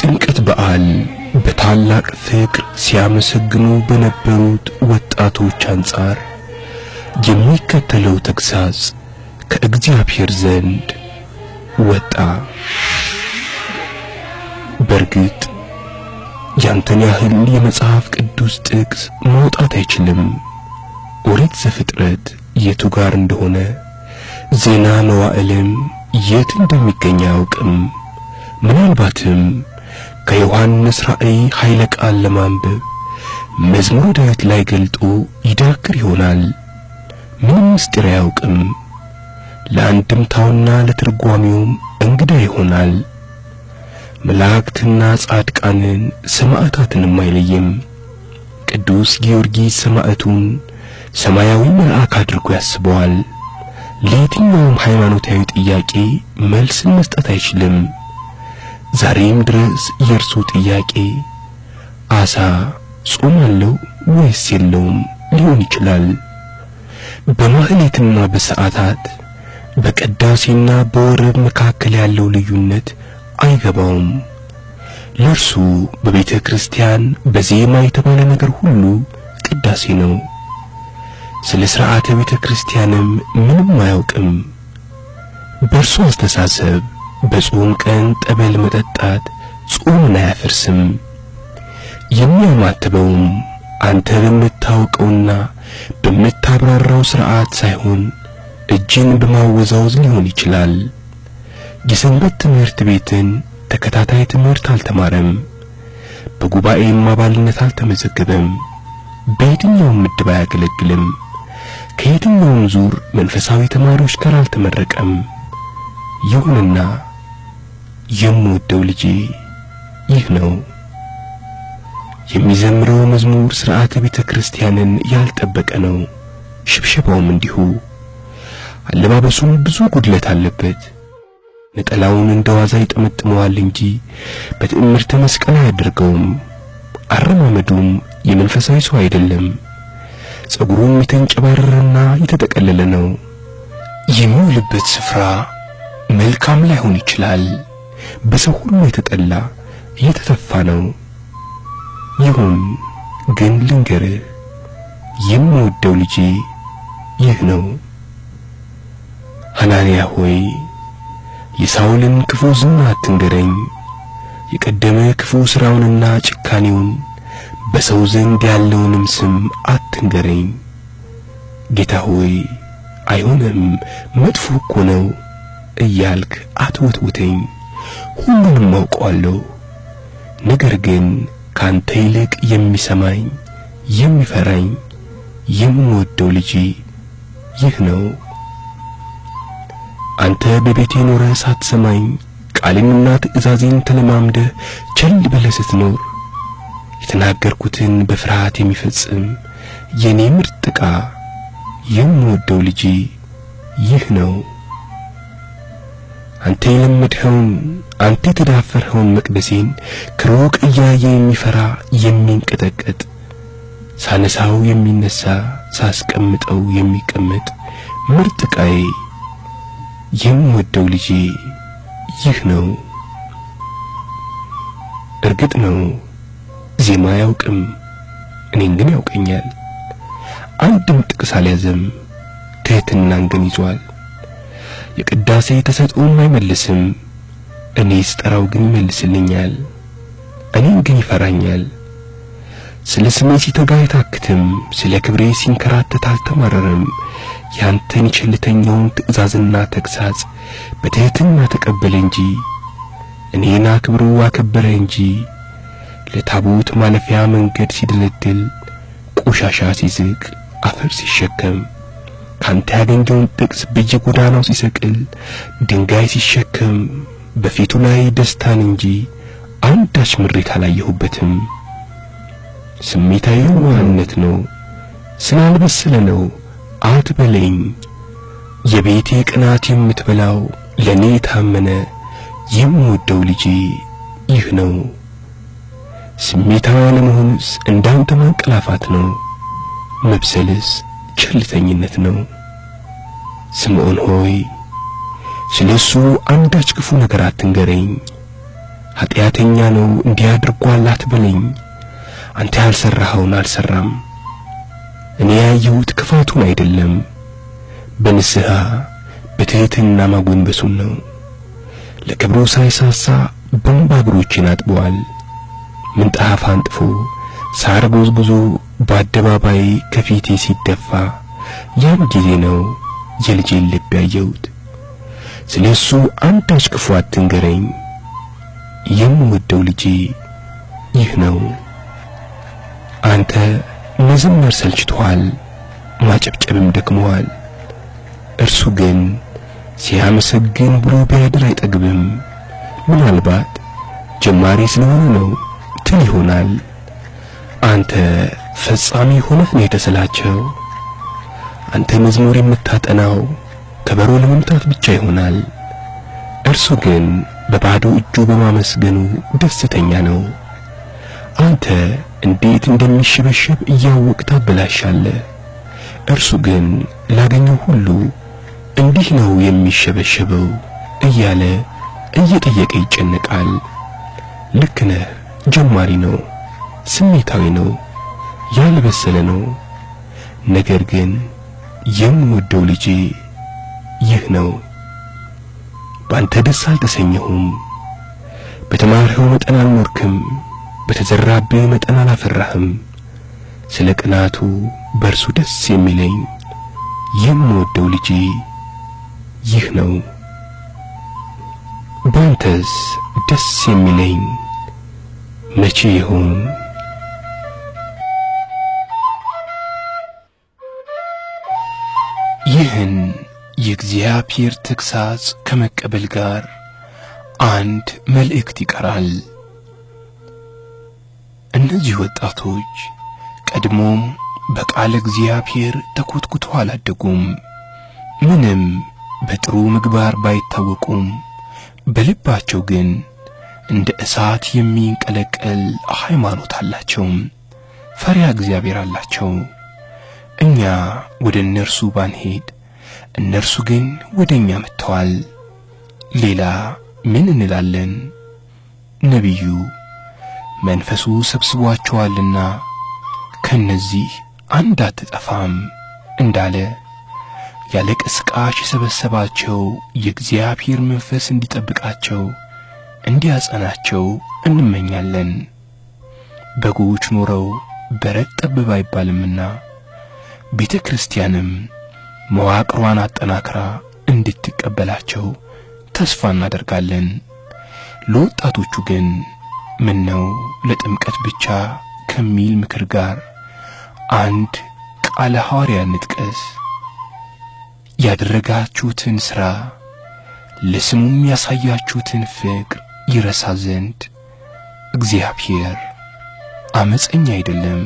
የጥምቀት በዓል በታላቅ ፍቅር ሲያመሰግኑ በነበሩት ወጣቶች አንጻር የሚከተለው ተግሳጽ ከእግዚአብሔር ዘንድ ወጣ። በርግጥ ያንተን ያህል የመጽሐፍ ቅዱስ ጥቅስ ማውጣት አይችልም። ኦሪት ዘፍጥረት የቱ ጋር እንደሆነ ዜና መዋዕልም የት እንደሚገኝ አያውቅም። ምናልባትም ከዮሐንስ ራእይ ኃይለ ቃል ለማንበብ መዝሙረ ዳዊት ላይ ገልጦ ይዳክር ይሆናል። ምንም ምስጢር አያውቅም። ለአንድምታውና ለትርጓሜውም እንግዳ ይሆናል። መላእክትና ጻድቃንን ሰማዕታትንም አይለይም። ቅዱስ ጊዮርጊስ ሰማዕቱን ሰማያዊ መልአክ አድርጎ ያስበዋል። ለየትኛውም ሃይማኖታዊ ጥያቄ መልስን መስጠት አይችልም። ዛሬም ድረስ የእርሱ ጥያቄ አሳ ጾም አለው ወይስ የለውም ሊሆን ይችላል። በማህሌትና በሰዓታት በቅዳሴና በወረብ መካከል ያለው ልዩነት አይገባውም። ለእርሱ በቤተ ክርስቲያን በዜማ የተባለ ነገር ሁሉ ቅዳሴ ነው። ስለ ሥርዓተ ቤተ ክርስቲያንም ምንም አያውቅም። በእርሱ አስተሳሰብ በጾም ቀን ጠበል መጠጣት ጾምን አያፈርስም። የሚያማትበውም አንተ በምታውቀውና በምታብራራው ሥርዓት ሳይሆን እጅን በማወዛወዝ ሊሆን ይችላል። የሰንበት ትምህርት ቤትን ተከታታይ ትምህርት አልተማረም። በጉባኤም አባልነት አልተመዘገበም። በየትኛውም ምድብ አያገለግልም። ከየትኛውም ዙር መንፈሳዊ ተማሪዎች ጋር አልተመረቀም። ይሁንና የምወደው ልጄ ይህ ነው። የሚዘምረው መዝሙር ሥርዓተ ቤተ ክርስቲያንን ያልጠበቀ ነው። ሽብሸባውም እንዲሁ። አለባበሱም ብዙ ጉድለት አለበት። ነጠላውን እንደዋዛ ይጠመጥመዋል እንጂ በትዕምርተ መስቀል አያደርገውም። አረማመዱም የመንፈሳዊ ሰው አይደለም። ጸጉሩም የተንጨባረረና የተጠቀለለ ነው። የሚውልበት ስፍራ መልካም ላይሆን ይችላል። በሰው ሁሉ የተጠላ የተተፋ ነው። ይሁን ግን ልንገርህ፣ የምወደው ልጄ ይህ ነው። ሐናንያ ሆይ የሳውልን ክፉ ዝና አትንገረኝ። የቀደመ ክፉ ሥራውንና ጭካኔውን በሰው ዘንድ ያለውንም ስም አትንገረኝ። ጌታ ሆይ አይሆንም፣ መጥፎ እኮ ነው እያልክ አትወትውተኝ። ሁሉንም አውቀዋለሁ። ነገር ግን ካንተ ይልቅ የሚሰማኝ የሚፈራኝ የምወደው ልጄ ይህ ነው። አንተ በቤቴ ኖረህ ሳትሰማኝ ቃሌንና ትእዛዜን ተለማምደህ ቸል ብለህ ስትኖር የተናገርኩትን በፍርሃት የሚፈጽም የኔ ምርጥ ዕቃ የምወደው ልጄ ይህ ነው። አንተ የለመድኸውን አንተ የተዳፈርኸውን መቅደሴን ከሩቅ እያየ የሚፈራ የሚንቀጠቀጥ ሳነሳው የሚነሳ ሳስቀምጠው የሚቀመጥ ምርጥ ዕቃዬ የምወደው ልጄ ይህ ነው። እርግጥ ነው ዜማ አያውቅም፣ እኔን ግን ያውቀኛል። አንድም ጥቅስ አልያዘም፣ ትሕትናን ግን ይዟል። የቅዳሴ ተሰጥኦን አይመልስም፣ እኔ ስጠራው ግን ይመልስልኛል። እኔን ግን ይፈራኛል። ስለ ስሜ ሲተጋ አይታክትም፣ ስለ ክብሬ ሲንከራተት አልተማረረም። ያንተን ቸልተኛውን ትእዛዝና ተግሳጽ በትሕትና ተቀበለ እንጂ እኔን አክብሮ አከበረ እንጂ ለታቦት ማለፊያ መንገድ ሲደለድል ቆሻሻ ሲዝቅ አፈር ሲሸከም ካንተ ያገኘውን ጥቅስ በየጎዳናው ሲሰቅል ድንጋይ ሲሸከም በፊቱ ላይ ደስታን እንጂ አንዳች ምሬት አላየሁበትም። ስሜታዊ ዋህነት ነው፣ ስላልበሰለ ነው አትበለኝ። የቤቴ ቅናት የምትበላው ለኔ ታመነ የምወደው ልጄ ይህ ነው። ስሜታዊ ለመሆንስ እንዳንተ ማንቀላፋት ነው፣ መብሰልስ ቸልተኝነት ነው። ስምዖን ሆይ ስለሱ አንዳች ክፉ ነገር አትንገረኝ። ኃጢአተኛ ነው እንዲያድርጓል አትበለኝ። አንተ ያልሰራኸውን አልሰራም። እኔ ያየሁት ክፋቱን አይደለም፣ በንስሐ በትሕትና ማጎንበሱን ነው። ለክብሩ ሳይሳሳ በእንባ እግሮቼን አጥቧል። ምንጣፍ አንጥፎ ሳር ጎዝጉዞ በአደባባይ ከፊቴ ሲደፋ ያን ጊዜ ነው የልጄን ልብ ያየሁት። ስለሱ አንዳች ክፉ አትንገረኝ። የምወደው ልጄ ይህ ነው። አንተ መዘመር ሰልችቶሃል፣ ማጨብጨብም ደክሞሃል። እርሱ ግን ሲያመሰግን ብሎ ቢያድር አይጠግብም። ምናልባት ጀማሪ ስለሆነ ነው ትል ይሆናል። አንተ ፈጻሚ ሆነህ ነው የተሰላቸው። አንተ መዝሙር የምታጠናው ከበሮ ለመምታት ብቻ ይሆናል። እርሱ ግን በባዶ እጁ በማመስገኑ ደስተኛ ነው። አንተ እንዴት እንደሚሸበሸብ እያወቅ ታበላሻለህ። እርሱ ግን ላገኘው ሁሉ እንዲህ ነው የሚሸበሸበው እያለ እየጠየቀ ይጨነቃል። ልክ ነህ፣ ጀማሪ ነው፣ ስሜታዊ ነው፣ ያልበሰለ ነው። ነገር ግን የምወደው ልጄ ይህ ነው። ባንተ ደስ አልተሰኘሁም። በተማርኸው መጠን አልኖርክም፣ በተዘራብህ መጠን አላፈራህም። ስለ ቅናቱ በእርሱ ደስ የሚለኝ የምወደው ልጄ ይህ ነው። ባንተስ ደስ የሚለኝ መቼ ይሆን? ይህን የእግዚአብሔር ተግሣጽ ከመቀበል ጋር አንድ መልእክት ይቀራል። እነዚህ ወጣቶች ቀድሞም በቃለ እግዚአብሔር ተኮትኩተው አላደጉም። ምንም በጥሩ ምግባር ባይታወቁም በልባቸው ግን እንደ እሳት የሚንቀለቀል ሃይማኖት አላቸው። ፈሪሃ እግዚአብሔር አላቸው። እኛ ወደ እነርሱ ባንሄድ እነርሱ ግን ወደኛ መጥተዋል። ሌላ ምን እንላለን? ነቢዩ መንፈሱ ሰብስቧቸዋልና ከነዚህ አንድ አትጠፋም እንዳለ ያለ ቅስቃሽ የሰበሰባቸው የእግዚአብሔር መንፈስ እንዲጠብቃቸው እንዲያጸናቸው እንመኛለን። በጎች ኖረው በረት ጠበብ አይባልምና ቤተ ክርስቲያንም መዋቅሯን አጠናክራ እንድትቀበላቸው ተስፋ እናደርጋለን። ለወጣቶቹ ግን ምን ነው ለጥምቀት ብቻ ከሚል ምክር ጋር አንድ ቃለ ሐዋርያ እንጥቀስ። ያደረጋችሁትን ሥራ ለስሙም ያሳያችሁትን ፍቅር ይረሳ ዘንድ እግዚአብሔር አመፀኛ አይደለም።